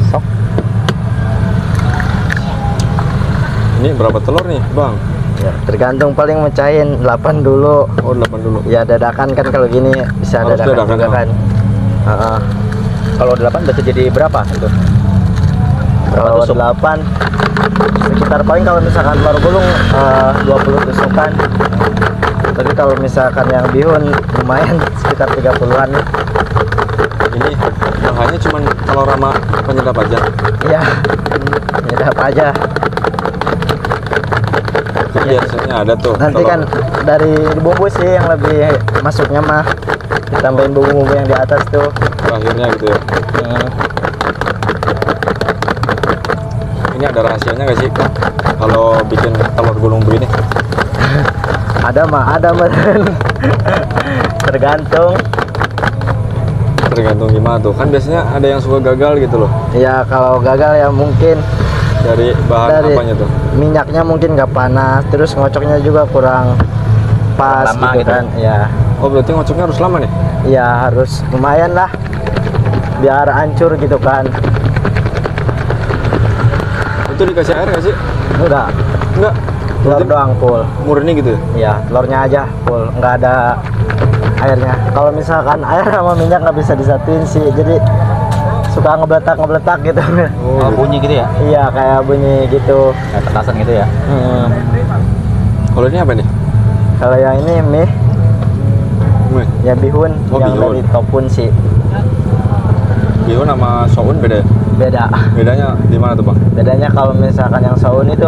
Sok. Ini berapa telur nih, Bang? Ya, tergantung, paling mecahin 8 dulu. Oh, 8 dulu. Ya dadakan kan, kalau gini bisa Harus dadakan dadakan, juga ya. kan. Kalau 8 berarti jadi berapa itu? Kalau tusuk? 8 sekitar, paling kalau misalkan telur gulung 20 tusukan. Tapi kalau misalkan yang bihun lumayan sekitar 30-an nih. Ini bahannya cuma telur sama penyedap aja. Iya, nyedap aja. Kan biasanya ada tuh. Nanti telur. kan dari bumbu sih yang lebih masuknya mah, ditambahin bumbu-bumbu yang di atas tuh. Terakhirnya gitu ya. Ini ada rahasianya nggak sih, Kang? Kalau bikin telur gulung begini? Ada mah tergantung. Tergantung gimana tuh. Kan biasanya ada yang suka gagal gitu loh. Ya kalau gagal ya mungkin Dari bahan dari apanya tuh? minyaknya mungkin nggak panas, terus ngocoknya juga kurang pas Lama gitu gitu. kan. Ya, Oh, berarti ngocoknya harus lama nih? ya harus lumayan lah biar hancur gitu kan. Itu dikasih air nggak sih? Enggak, Enggak. telur Berarti doang full. murni gitu ya? Ya, telurnya aja full, nggak ada airnya. Kalau misalkan air sama minyak nggak bisa disatuin sih, jadi suka ngebletak gitu. Oh, bunyi gitu ya? Iya, kayak bunyi gitu. Kayak petasan gitu ya? Kalau ini apa nih? Kalau yang ini mie, Mie. ya bihun, Oh, yang bihun. dari topun sih. Bihun sama soun beda ya? Beda. Bedanya di mana tuh, Bang? Bedanya kalau misalkan yang saun itu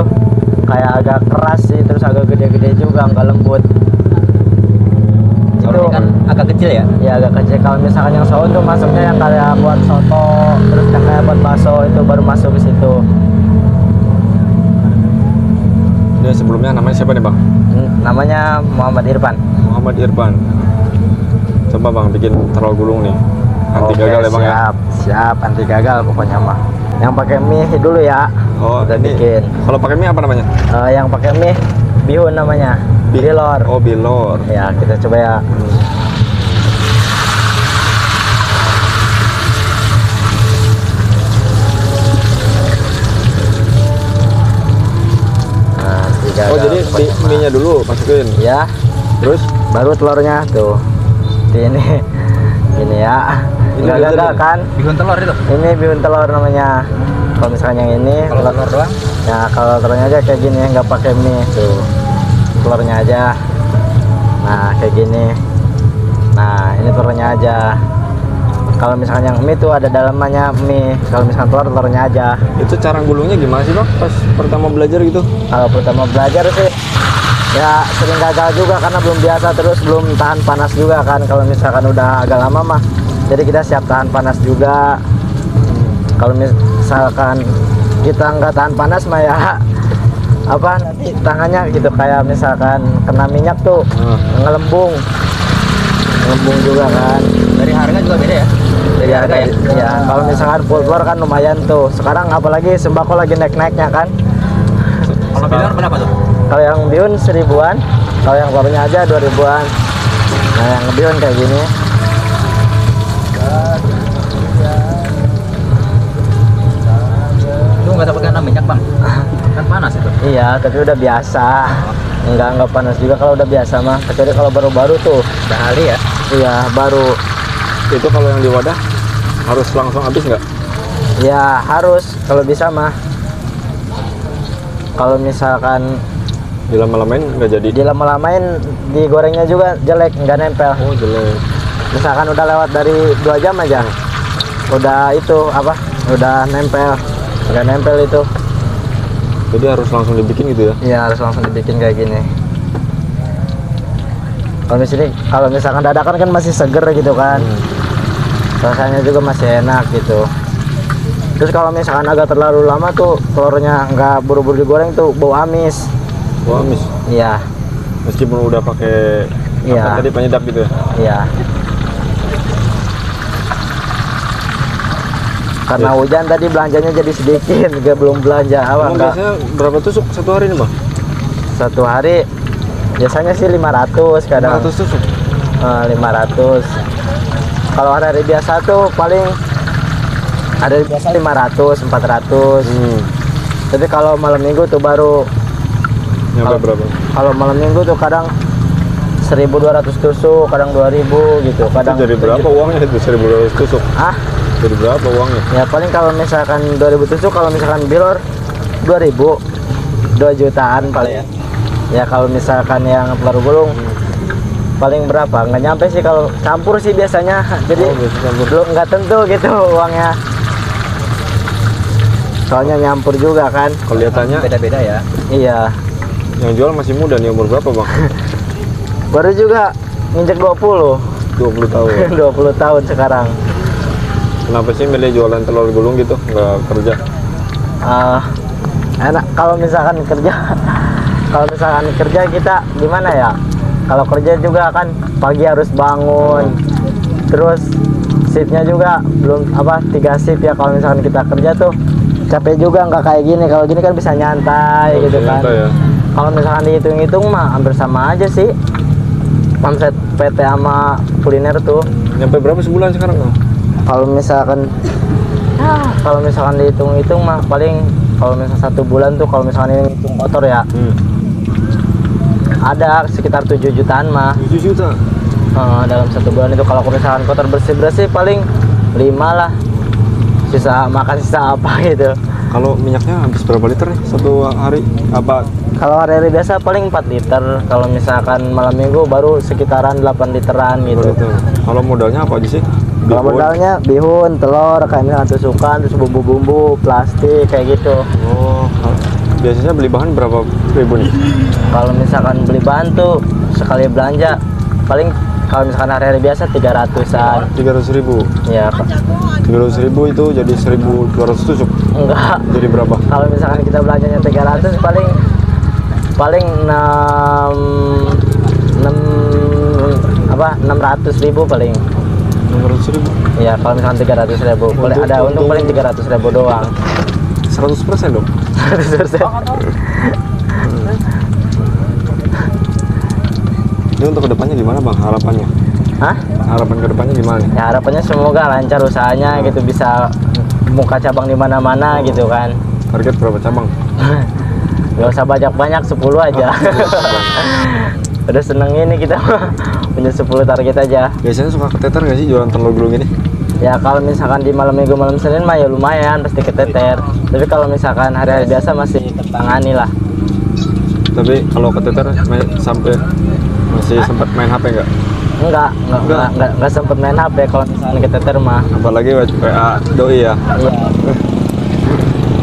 kayak agak keras sih, terus agak gede-gede juga, nggak lembut. Soalnya kan agak kecil ya? Ya agak kecil. Kalau misalkan yang saun tuh masuknya yang kayak buat soto, terus yang kayak buat bakso, itu baru masuk ke situ. Dia sebelumnya namanya siapa nih, Bang? Namanya Muhammad Irfan. Muhammad Irfan. Coba, Bang, bikin telur gulung nih. Anti Oke, gagal ya, Bang, ya? siap, anti gagal pokoknya mah. Yang pakai mie dulu ya. Oh, udah ini bikin. kalau pakai mie apa namanya? Yang pakai mie bihun namanya. Bilor. Oh, bilor. Ya, kita coba ya. Nah, tiga Oh, gagal jadi pokoknya mah. mie-nya dulu masukin. Ya, Terus baru telurnya tuh. Ini ya. Ini Nggak bihun gagal tadi? kan? Bihun telur itu? Ini bihun telur namanya. Kalau misalkan yang ini Kalau telur doang? ya, kalau telurnya aja kayak gini, nggak pakai mie tuh. Telurnya aja. Nah, kayak gini. Nah, ini telurnya aja. Kalau misalkan yang mie tuh ada dalamnya mie. Kalau misalkan telur, telurnya aja. itu cara gulungnya gimana sih, Bang? Pas pertama belajar gitu? Kalau pertama belajar sih ya sering gagal juga karena belum biasa, terus belum tahan panas juga kan. Kalau misalkan udah agak lama mah, jadi kita siap tahan panas juga. Kalau misalkan kita nggak tahan panas mah ya apa, nanti tangannya gitu kayak misalkan kena minyak tuh ngelembung juga kan. Dari harga juga beda ya? Dari harga ya? Ya, kalau misalkan full telur kan lumayan tuh. Sekarang apalagi sembako lagi naik-naiknya kan. Kalau bilor berapa tuh? Kalau yang bihun 1000-an, kalau yang telurnya aja 2000-an. Nah, yang bihun kayak gini. Itu nggak takut kena minyak, Bang? Kan panas itu. Iya, tapi udah biasa. Enggak panas juga kalau udah biasa mah. Kecuali kalau baru-baru tuh. Udah ahli ya? Iya, baru. Itu kalau yang di wadah harus langsung habis nggak? Ya harus kalau bisa mah. Kalau misalkan Dilama-lamain nggak jadi? dilama-lamain, digorengnya juga jelek, nggak nempel. Oh, jelek. Misalkan udah lewat dari 2 jam aja, udah itu apa? Udah nempel, nggak nempel itu. Jadi harus langsung dibikin gitu ya? Iya, harus langsung dibikin kayak gini. Kalau misalkan dadakan kan masih seger gitu kan, rasanya juga masih enak gitu. Terus kalau misalkan agak terlalu lama tuh telurnya nggak buru-buru digoreng tuh bau amis. Wah, amis. Iya, Meskipun udah pakai Iya. apa tadi penyedap gitu ya? iya. Karena hujan tadi belanjanya jadi sedikit, belum belanja awal Emang enggak. biasanya berapa tusuk satu hari nih, Bang? Satu hari biasanya sih 500 kadang. 500 tusuk? 500. Kalau hari-hari biasa tuh paling Ada biasa 500, 400. Tapi kalau malam minggu tuh baru Nyampe berapa? kalau malam minggu tuh kadang 1.200 tusuk, kadang 2.000 gitu. Kadang Itu dari berapa uangnya itu 1.200 tusuk? Ah, Dari berapa uangnya? ya paling kalau misalkan 2.000 tusuk, kalau misalkan bilor 2.000, 2 jutaan paling ya. Ya kalau misalkan yang telur gulung paling berapa? Nggak nyampe sih, kalau campur sih biasanya. Jadi belum nggak tentu gitu uangnya. Soalnya nyampur juga kan. Kelihatannya Beda-beda ya. Iya. yang jual masih muda nih, umur berapa bang? Baru juga nginjek 20. 20 tahun. 20 tahun sekarang. Kenapa sih milih jualan telur gulung gitu, nggak kerja? Enak kalau misalkan kerja. Kalau misalkan kerja kita gimana ya? Kalau kerja juga kan pagi harus bangun. Terus shiftnya juga belum 3 shift ya. Kalau misalkan kita kerja tuh capek juga, nggak kayak gini. Kalau gini kan bisa nyantai gitu kan. Ternyata ya. Kalau misalkan dihitung-hitung mah hampir sama aja sih. Omset PT sama kuliner tuh. Nyampe berapa sebulan sekarang bang? Kalau misalkan dihitung-hitung mah paling, kalau misalkan 1 bulan tuh, kalau misalkan ini hitung kotor ya, ada sekitar 7 jutaan mah. 7 juta? Dalam 1 bulan itu. Kalau misalkan kotor bersih-bersih paling 5 lah. Sisa makan, sisa apa gitu. Kalau minyaknya habis berapa liter nih satu hari? Apa? Kalau hari-hari biasa paling 4 liter. Kalau misalkan malam minggu baru sekitaran 8 literan gitu. Kalau modalnya apa aja sih? Kalau modalnya bihun, telur, kayak misalkan tusukan, terus bumbu-bumbu, plastik kayak gitu. Oh, biasanya beli bahan berapa ribu nih? Kalau misalkan beli bahan tuh sekali belanja paling, kalau misalkan hari-hari biasa 300-an. 300.000. Ya, 300.000 itu jadi 1.200 tusuk. enggak. Jadi berapa? Kalau misalkan kita belanjanya 300 paling 600.000 paling. 600.000. Ya kalau misalkan 300.000 paling ada untung paling 300.000 doang. 100% dong. 100%. Ini untuk kedepannya gimana bang? Harapannya? Hah? Harapan kedepannya gimana nih? Ya harapannya semoga lancar usahanya gitu, bisa buka cabang di mana-mana gitu kan. Target berapa cabang? Gak usah banyak-banyak, 10 aja. Udah seneng ini kita punya 10 target aja. Biasanya suka keteter gak sih jualan telur gulung ini? Ya kalau misalkan di malam minggu, malam Senin mah ya lumayan pasti keteter. Tapi kalau misalkan hari-hari biasa masih tertangani lah. Tapi kalau keteter sampai masih sempat main HP nggak? Enggak sempet main HP kalau misalkan keteter mah. Apalagi WA doi ya? Iya.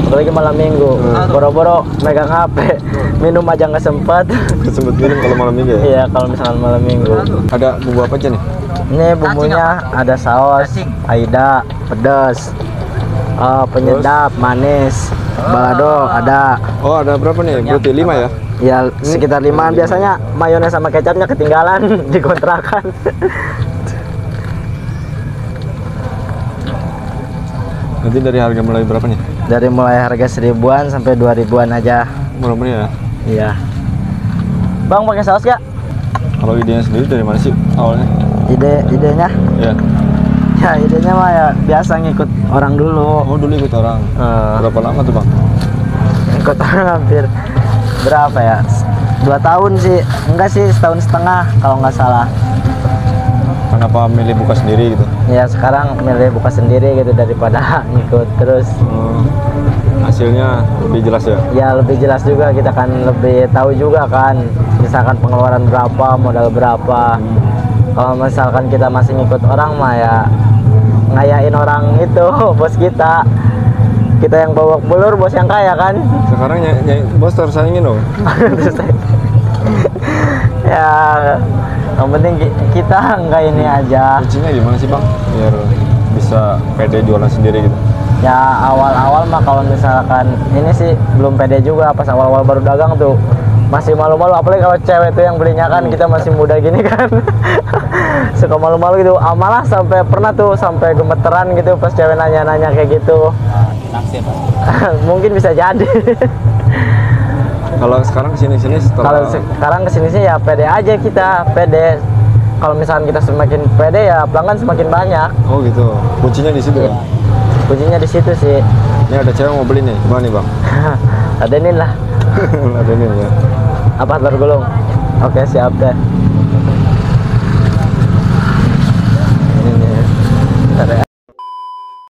Apalagi malam minggu, boro-boro megang HP, minum aja nggak sempet. Sempet minum kalau malam minggu ya? Iya kalau misalkan malam minggu. Ada bumbu apa aja nih? Ini bumbunya ada saus, aida, pedas, penyedap, manis, balado ada. Oh ada berapa nih? Berarti 5 ya? Ya sekitar 5-an. Biasanya mayones sama kecapnya ketinggalan di kontrakan. Nanti dari harga mulai berapa nih? Dari mulai harga 1.000-an sampai 2.000-an aja. Murah-murah ya? Iya. Bang pakai saus gak? Kalau idenya sendiri dari mana sih awalnya? Idenya? Ya. Ya idenya mah ya biasa ngikut orang dulu. Oh dulu ikut orang. Berapa lama tuh bang? Ikut orang hampir berapa ya? 2 tahun sih. Enggak sih, 1,5 tahun kalau nggak salah. Kenapa milih buka sendiri gitu? Ya sekarang milih buka sendiri gitu daripada ngikut terus. Hasilnya lebih jelas ya? Ya lebih jelas juga, kita kan lebih tahu juga kan. Misalkan pengeluaran berapa, modal berapa. Kalau misalkan kita masih ngikut orang mah ya ngayain orang itu bos kita. Kita yang bawa belur, bos yang kaya kan. Sekarang nyai bos tersaingin dong. Ya yang penting kita nggak ini aja. Kuncinya gimana sih bang? Biar bisa pede jualan sendiri gitu. Ya awal-awal mah kalau misalkan ini sih belum pede juga, pas awal-awal baru dagang tuh masih malu-malu, apalagi kalau cewek tuh yang belinya kan, kita masih muda gini kan. Suka malu-malu gitu. Malah sampai pernah tuh sampai gemeteran gitu pas cewek nanya-nanya kayak gitu. Naksir. Mungkin bisa jadi. Kalau sekarang kesini-sini setelah... Kalau sekarang kesini sih ya pede aja kita, pede. Kalau misalkan kita semakin pede ya pelanggan semakin banyak. Oh gitu, kuncinya di situ ya? kuncinya di situ sih. Ini ada cewek mau beli nih, gimana nih bang? Ladenin lah. Ada nih ya. Apa telur gulung? Oke siap deh.